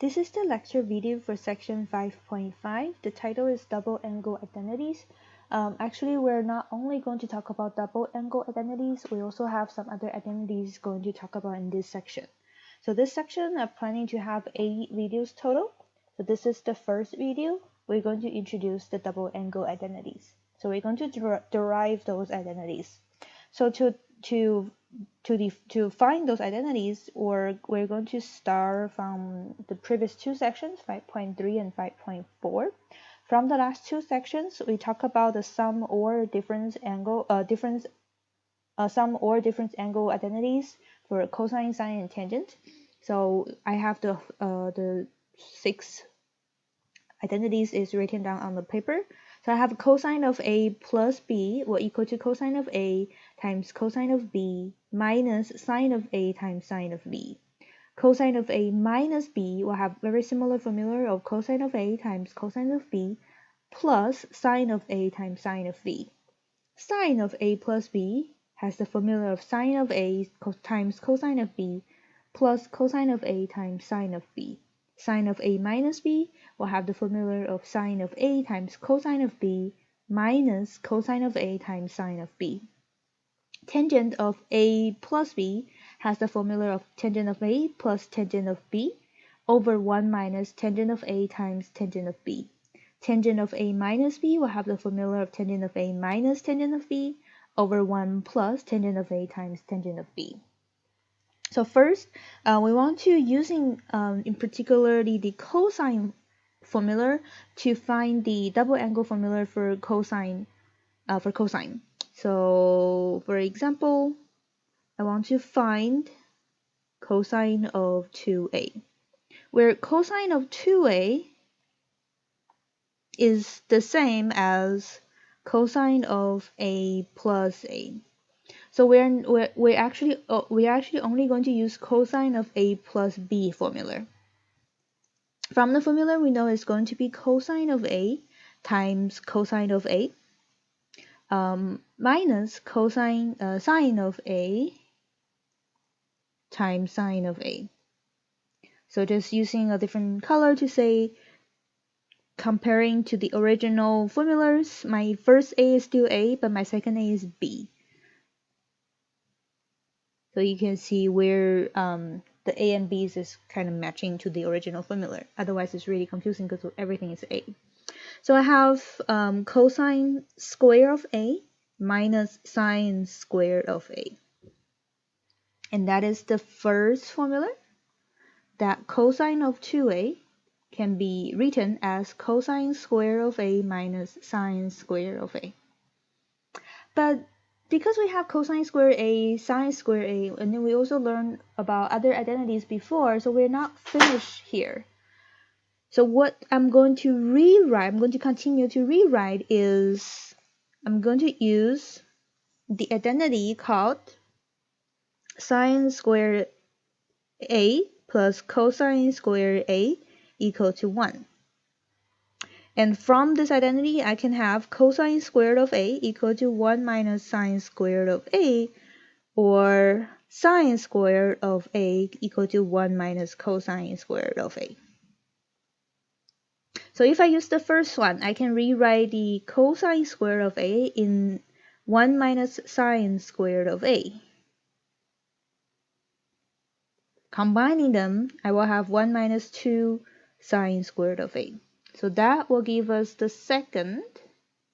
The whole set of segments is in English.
This is the lecture video for section 5.5. The title is Double Angle Identities. Actually, we're not only going to talk about double angle identities, we also have some other identities going to talk about in this section. So this section, I'm planning to have 8 videos total. So this is the first video. We're going to introduce the double angle identities. So we're going to derive those identities. So to find those identities, or we're going to start from the previous two sections, 5.3 and 5.4. From the last two sections, we talk about the sum or difference angle identities for cosine, sine, and tangent. So I have the 6 identities is written down on the paper. So I have cosine of A plus B will equal to cosine of A times cosine of B minus sine of A times sine of B. Cosine of A minus B will have very similar formula of cosine of A times cosine of B plus sine of A times sine of B. Sine of A plus B has the formula of sine of A times cosine of B plus cosine of A times sine of B. Sine of A minus B will have the formula of sine of A times cosine of B minus cosine of A times sine of B. Tangent of A plus B has the formula of tangent of A plus tangent of B over 1 minus tangent of A times tangent of B. Tangent of A minus B will have the formula of tangent of A minus tangent of B over 1 plus tangent of A times tangent of B. So first, we want to using in particularly the cosine formula to find the double angle formula for cosine. So for example, I want to find cosine of 2a, where cosine of 2a is the same as cosine of a plus a. So we're actually only going to use cosine of a plus b formula. From the formula, we know it's going to be cosine of a times cosine of a minus sine of a times sine of a. So just using a different color to say, comparing to the original formulas, my first a is still a, but my second a is b. So you can see where the a and b's is kind of matching to the original formula. Otherwise, it's really confusing because everything is a. So I have cosine square of a minus sine square of a. And that is the first formula, that cosine of 2a can be written as cosine square of a minus sine square of a. But because we have cosine square a, sine square a, and then we also learned about other identities before, so we're not finished here. So what I'm going to continue to rewrite is, I'm going to use the identity called sine square a plus cosine square a equal to 1. And from this identity, I can have cosine squared of a equal to 1 minus sine squared of a, or sine squared of a equal to 1 minus cosine squared of a. So if I use the first one, I can rewrite the cosine squared of a in 1 minus sine squared of a. Combining them, I will have 1 minus 2 sine squared of a. So that will give us the second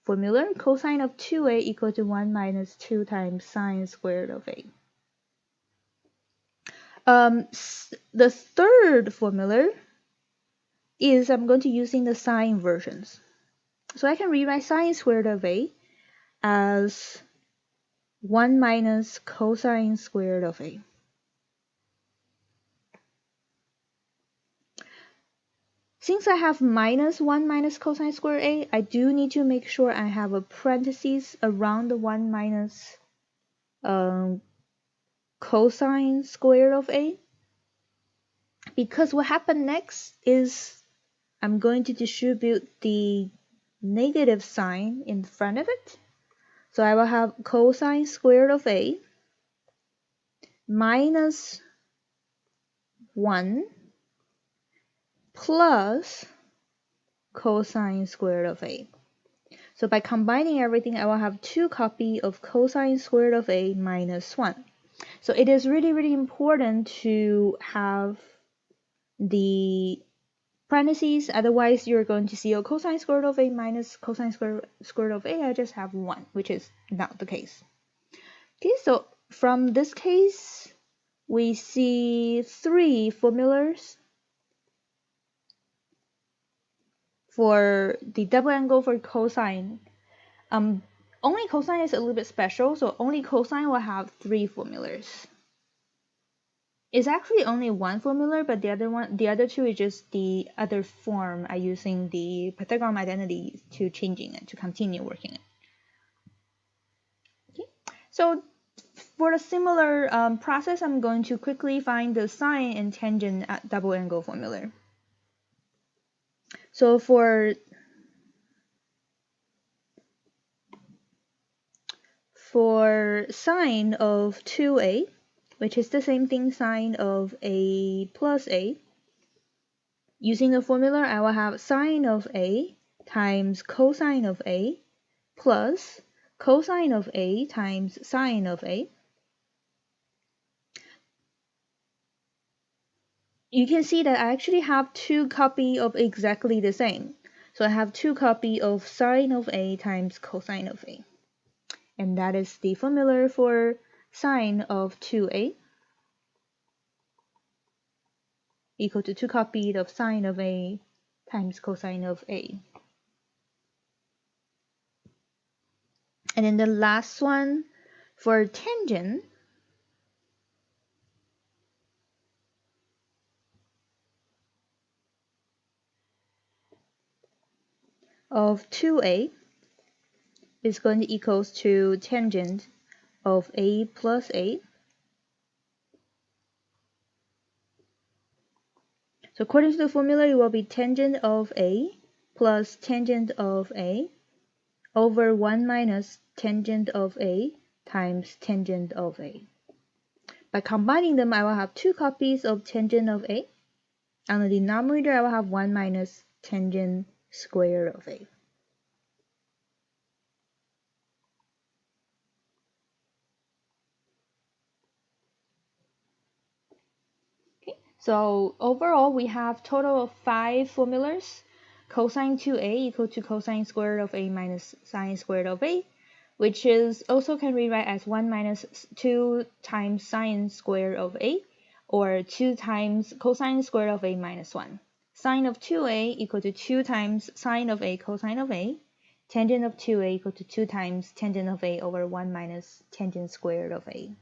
formula, cosine of 2a equal to 1 minus 2 times sine squared of a. The third formula is, I'm going to using the sine versions. So I can rewrite sine squared of a as 1 minus cosine squared of a. Since I have minus 1 minus cosine squared a, I do need to make sure I have a parenthesis around the 1 minus cosine squared of a. Because what happened next is I'm going to distribute the negative sign in front of it. So I will have cosine squared of a minus 1 plus cosine squared of a. So by combining everything, I will have 2 copies of cosine squared of a minus 1. So it is really, really important to have the parentheses, otherwise you're going to see cosine squared of a minus cosine squared of a. I just have 1, which is not the case. Okay, so from this case, we see 3 formulas for the double angle for cosine. Only cosine is a little bit special, so only cosine will have 3 formulas. It's actually only 1 formula, but the other 2 is just the other form I using the Pythagorean identity to changing it, to continue working it. Okay, so for a similar process, I'm going to quickly find the sine and tangent at double angle formula. So for sine of 2a, which is the same thing sine of a plus a, using the formula, I will have sine of a times cosine of a plus cosine of a times sine of a. You can see that I actually have 2 copies of exactly the same. So I have 2 copies of sine of a times cosine of a. And that is the formula for sine of 2a equal to 2 copies of sine of a times cosine of a. And then the last one for tangent of 2a is going to equals to tangent of a plus a. So according to the formula, it will be tangent of a plus tangent of a over 1 minus tangent of a times tangent of a. By combining them, I will have 2 copies of tangent of a. On the denominator, I will have 1 minus tangent squared of a. Okay, so overall, we have total of 5 formulas. Cosine 2a equal to cosine squared of a minus sine squared of a, which is also can rewrite as 1 minus 2 times sine squared of a, or 2 times cosine squared of a minus 1. Sine of 2a equal to 2 times sine of a cosine of a. Tangent of 2a equal to 2 times tangent of a over 1 minus tangent squared of a.